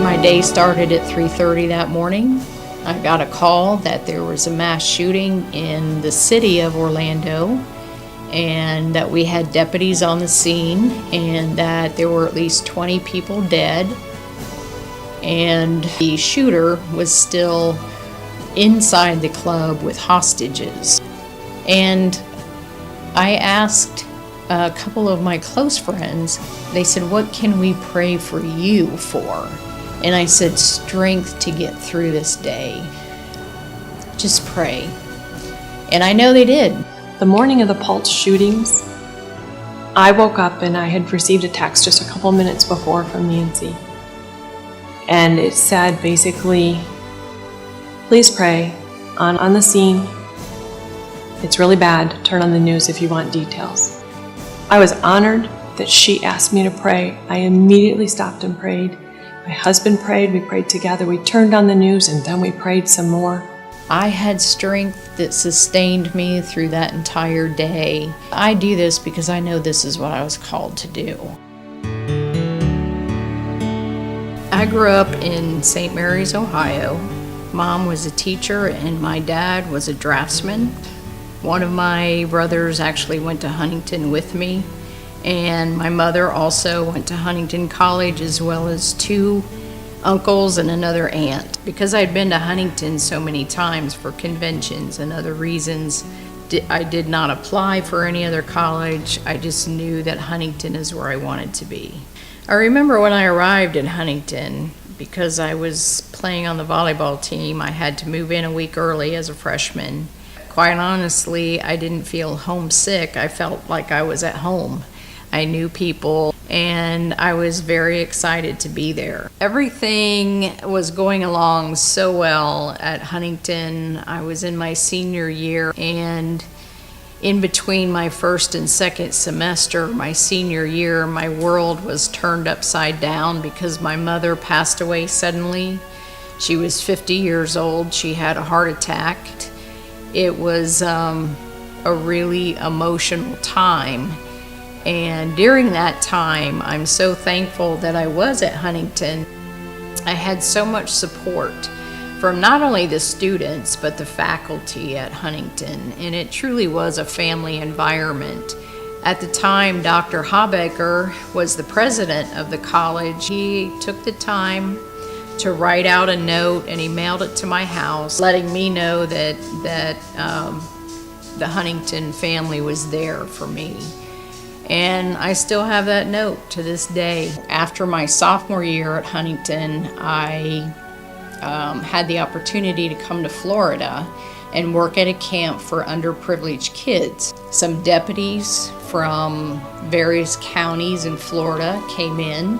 My day started at 3:30 that morning. I got a call that there was a mass shooting in the city of Orlando, and that we had deputies on the scene, and that there were at least 20 people dead, and the shooter was still inside the club with hostages. And I asked a couple of my close friends, they said, "What can we pray for you for?" And I said, "Strength to get through this day. Just pray." And I know they did. The morning of the Pulse shootings, I woke up and I had received a text just a couple minutes before from Nancy. And it said basically, "Please pray on the scene. It's really bad. Turn on the news if you want details." I was honored that she asked me to pray. I immediately stopped and prayed. My husband prayed, we prayed together. We turned on the news and then we prayed some more. I had strength that sustained me through that entire day. I do this because I know this is what I was called to do. I grew up in St. Mary's, Ohio. Mom was a teacher and my dad was a draftsman. One of my brothers actually went to Huntington with me, and my mother also went to Huntington College, as well as 2 uncles and another aunt. Because I'd been to Huntington so many times for conventions and other reasons, I did not apply for any other college. I just knew that Huntington is where I wanted to be. I remember when I arrived in Huntington, because I was playing on the volleyball team, I had to move in a week early as a freshman. Quite honestly, I didn't feel homesick. I felt like I was at home. I knew people, and I was very excited to be there. Everything was going along so well at Huntington. I was in my senior year, and in between my first and second semester, my senior year, my world was turned upside down because my mother passed away suddenly. She was 50 years old. She had a heart attack. It was a really emotional time. And during that time, I'm so thankful that I was at Huntington. I had so much support from not only the students, but the faculty at Huntington. And it truly was a family environment. At the time, Dr. Habecker was the president of the college. He took the time to write out a note, and he mailed it to my house, letting me know that the Huntington family was there for me. And I still have that note to this day. After my sophomore year at Huntington, I had the opportunity to come to Florida and work at a camp for underprivileged kids. Some deputies from various counties in Florida came in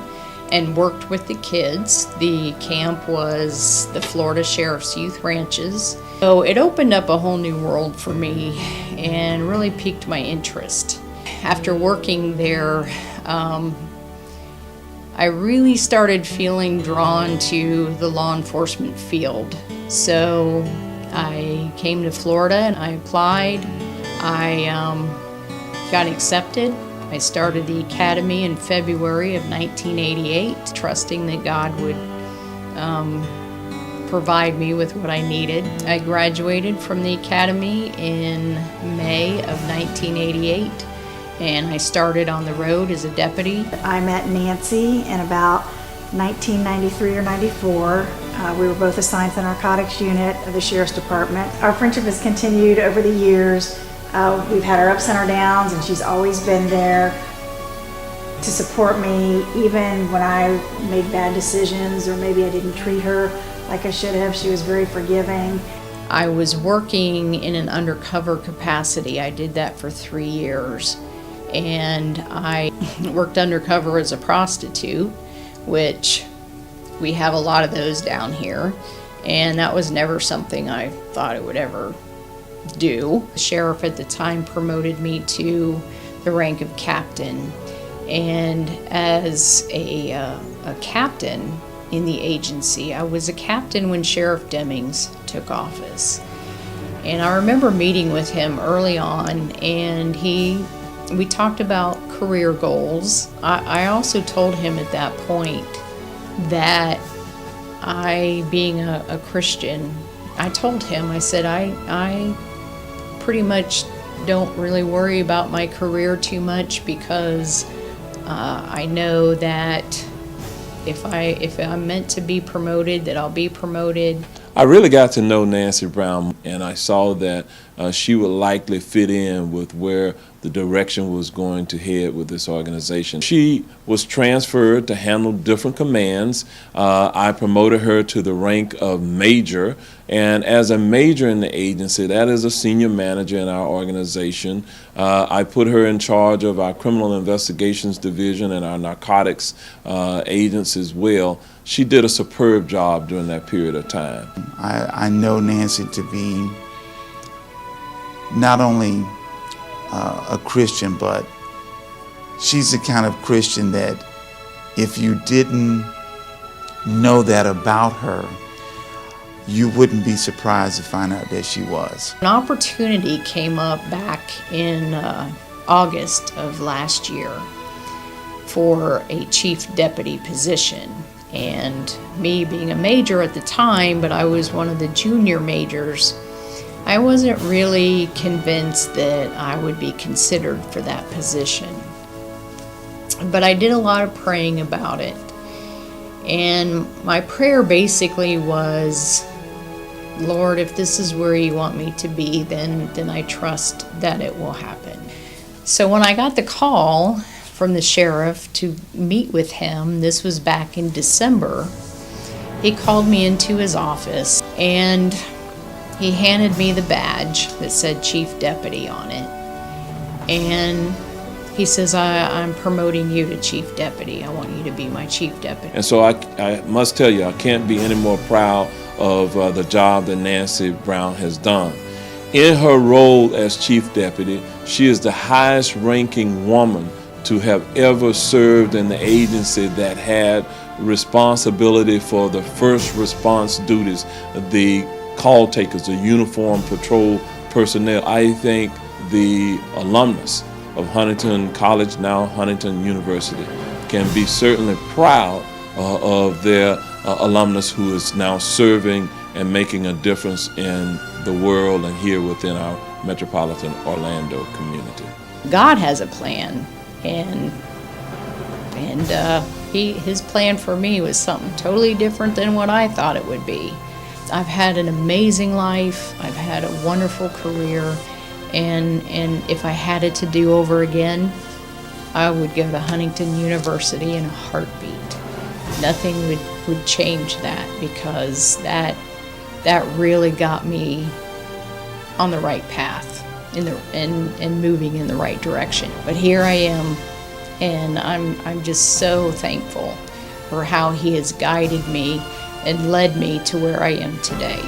and worked with the kids. The camp was the Florida Sheriff's Youth Ranches. So it opened up a whole new world for me and really piqued my interest. After working there, I really started feeling drawn to the law enforcement field. So I came to Florida and I applied. I got accepted. I started the academy in February of 1988, trusting that God would provide me with what I needed. I graduated from the academy in May of 1988, and I started on the road as a deputy. I met Nancy in about 1993 or 94. We were both assigned to the narcotics unit of the Sheriff's Department. Our friendship has continued over the years. We've had our ups and our downs, and she's always been there to support me, even when I made bad decisions or maybe I didn't treat her like I should have. She was very forgiving. I was working in an undercover capacity. I did that for 3 years. And I worked undercover as a prostitute, which we have a lot of those down here. And that was never something I thought I would ever do. The sheriff at the time promoted me to the rank of captain. And as a captain in the agency, I was a captain when Sheriff Demings took office. And I remember meeting with him early on, and we talked about career goals. I also told him at that point that being a Christian, I told him, I said, I pretty much don't really worry about my career too much, because I know that if I'm meant to be promoted, that I'll be promoted. I really got to know Nancy Brown, and I saw that she would likely fit in with where the direction was going to head with this organization. She was transferred to handle different commands. I promoted her to the rank of major, and as a major in the agency, that is a senior manager in our organization. I put her in charge of our criminal investigations division and our narcotics agents as well. She did a superb job during that period of time. I know Nancy to be not only a Christian, but she's the kind of Christian that if you didn't know that about her, you wouldn't be surprised to find out that she was. An opportunity came up back in August of last year for a chief deputy position. And me being a major at the time, but I was one of the junior majors, I wasn't really convinced that I would be considered for that position. But I did a lot of praying about it. And my prayer basically was, Lord, if this is where you want me to be, then I trust that it will happen. So when I got the call from the sheriff to meet with him, this was back in December, he called me into his office and he handed me the badge that said Chief Deputy on it. And he says, I'm promoting you to Chief Deputy. I want you to be my Chief Deputy. And so I must tell you, I can't be any more proud of the job that Nancy Brown has done. In her role as Chief Deputy, she is the highest ranking woman to have ever served in the agency that had responsibility for the first response duties, the call takers, the uniformed patrol personnel. I think the alumnus of Huntington College, now Huntington University, can be certainly proud of their alumnus who is now serving and making a difference in the world and here within our metropolitan Orlando community. God has a plan, and his plan for me was something totally different than what I thought it would be. I've had an amazing life. I've had a wonderful career, and if I had it to do over again, I would go to Huntington University in a heartbeat. Nothing would change that, because that really got me on the right path and moving in the right direction. But here I am, and I'm just so thankful for how he has guided me and led me to where I am today.